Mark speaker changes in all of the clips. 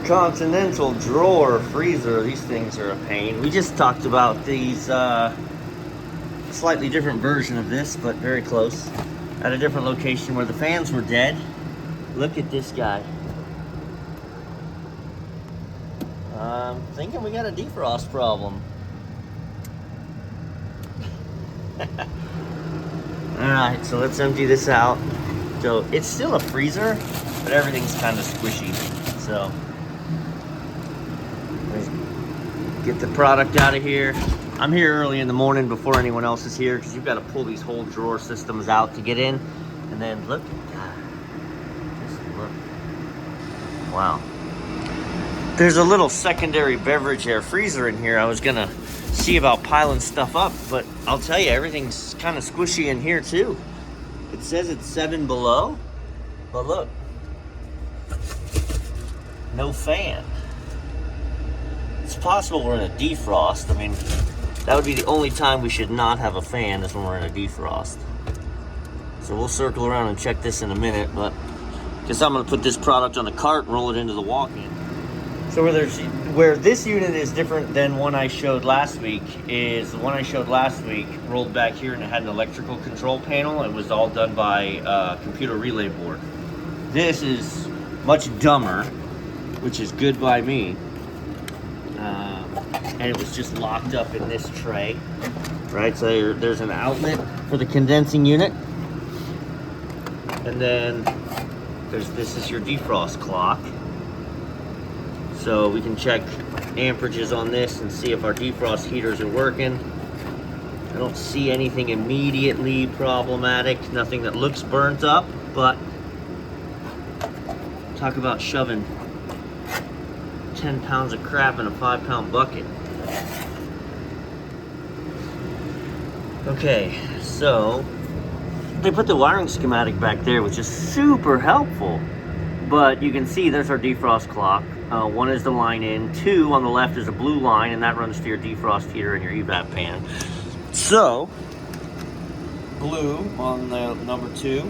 Speaker 1: Continental drawer freezer. These things are a pain. We just talked about these slightly different version of this, but very close, at a different location where the fans were dead. Look at this guy. I'm thinking we got a defrost problem. Alright, so let's empty this out. So it's still a freezer, but everything's kind of squishy. So let's get the product out of here. I'm here early in the morning before anyone else is here because you've got to pull these whole drawer systems out to get in. And then look at that. Just look. Wow. There's a little secondary beverage air freezer in here. I was gonna see about piling stuff up, but I'll tell you, everything's kind of squishy in here too. It says it's 7 below, but look, no fan. It's possible we're in a defrost. I mean, that would be the only time we should not have a fan is when we're in a defrost. So we'll circle around and check this in a minute, but I guess I'm gonna put this product on a cart and roll it into the walk-in. So where this unit is different than one I showed last week is the one I showed last week rolled back here and it had an electrical control panel. It was all done by computer relay board. This is much dumber, which is good by me. And it was just locked up in this tray, right? So there's an outlet for the condensing unit. And then this is your defrost clock. So we can check amperages on this and see if our defrost heaters are working. I don't see anything immediately problematic, nothing that looks burnt up, but talk about shoving 10 pounds of crap in a 5-pound bucket. Okay, so they put the wiring schematic back there, which is super helpful. But you can see there's our defrost clock. One is the line in. 2 on the left is a blue line, and that runs to your defrost heater and your evap pan. So, blue on the number 2.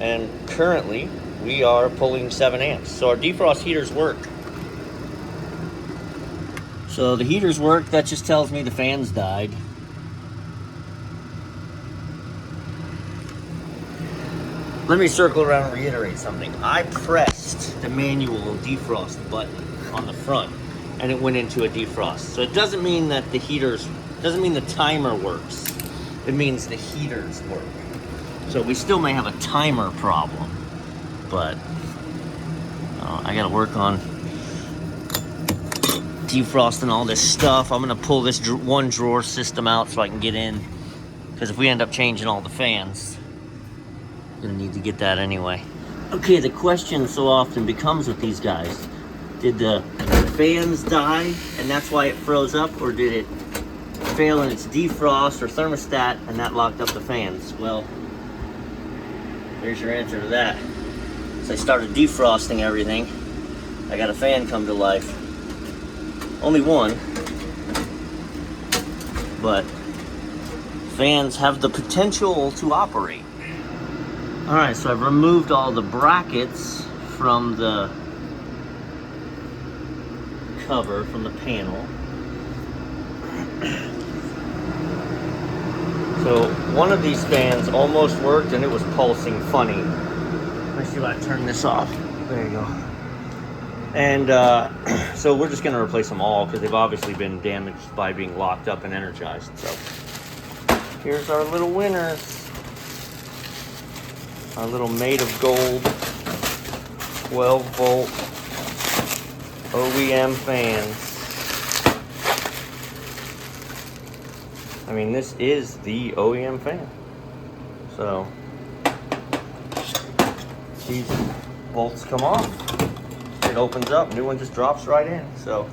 Speaker 1: And currently, we are pulling 7 amps. So our defrost heaters work. So the heaters work. That just tells me the fans died. Let me circle around and reiterate something. I pressed the manual defrost button on the front and it went into a defrost. So it doesn't mean that doesn't mean the timer works. It means the heaters work. So we still may have a timer problem, but I gotta work on defrosting all this stuff. I'm gonna pull this one drawer system out so I can get in, because if we end up changing all the fans, gonna need to get that anyway. Okay, the question so often becomes with these guys, did the fans die and that's why it froze up, or did it fail in its defrost or thermostat and that locked up the fans? Well, there's your answer to that. So I started defrosting everything. I got a fan come to life. Only one, but fans have the potential to operate. All right, so I've removed all the brackets from the cover, from the panel. So one of these fans almost worked and it was pulsing funny. Let me see if I turn this off. There you go. And so we're just gonna replace them all because they've obviously been damaged by being locked up and energized. So here's our little winners. Our little made of gold 12-volt OEM fans. I mean, this is the OEM fan. So these bolts come off. It opens up, new one just drops right in. So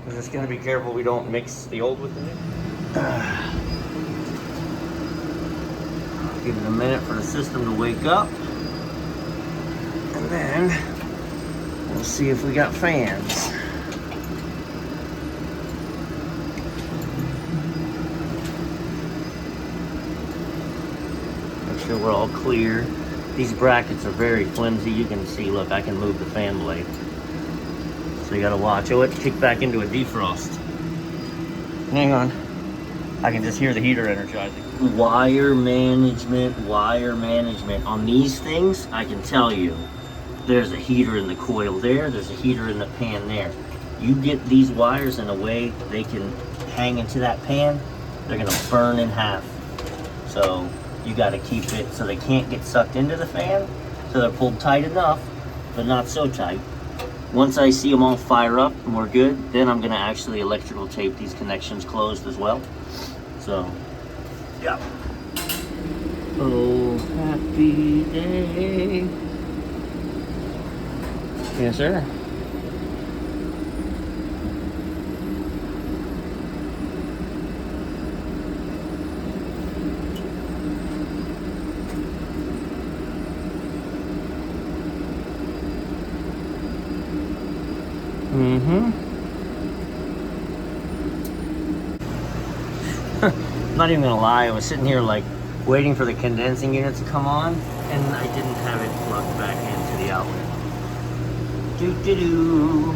Speaker 1: we're just gonna be careful we don't mix the old with the new. Give it a minute for the system to wake up, and then we'll see if we got fans. Make sure we're all clear. These brackets are very flimsy. You can see, look, I can move the fan blade. So you gotta watch. Oh, it kicked back into a defrost. Hang on. I can just hear the heater energizing. Wire management, wire management. On these things, I can tell you, there's a heater in the coil there, there's a heater in the pan there. You get these wires in a way they can hang into that pan, they're gonna burn in half. So you gotta keep it so they can't get sucked into the fan, so they're pulled tight enough, but not so tight. Once I see them all fire up and we're good, then I'm gonna actually electrical tape these connections closed as well. So, yeah. Oh, happy day. Yes, sir. I'm not even gonna lie, I was sitting here like waiting for the condensing unit to come on, and I didn't have it plugged back into the outlet. Doo doo doo.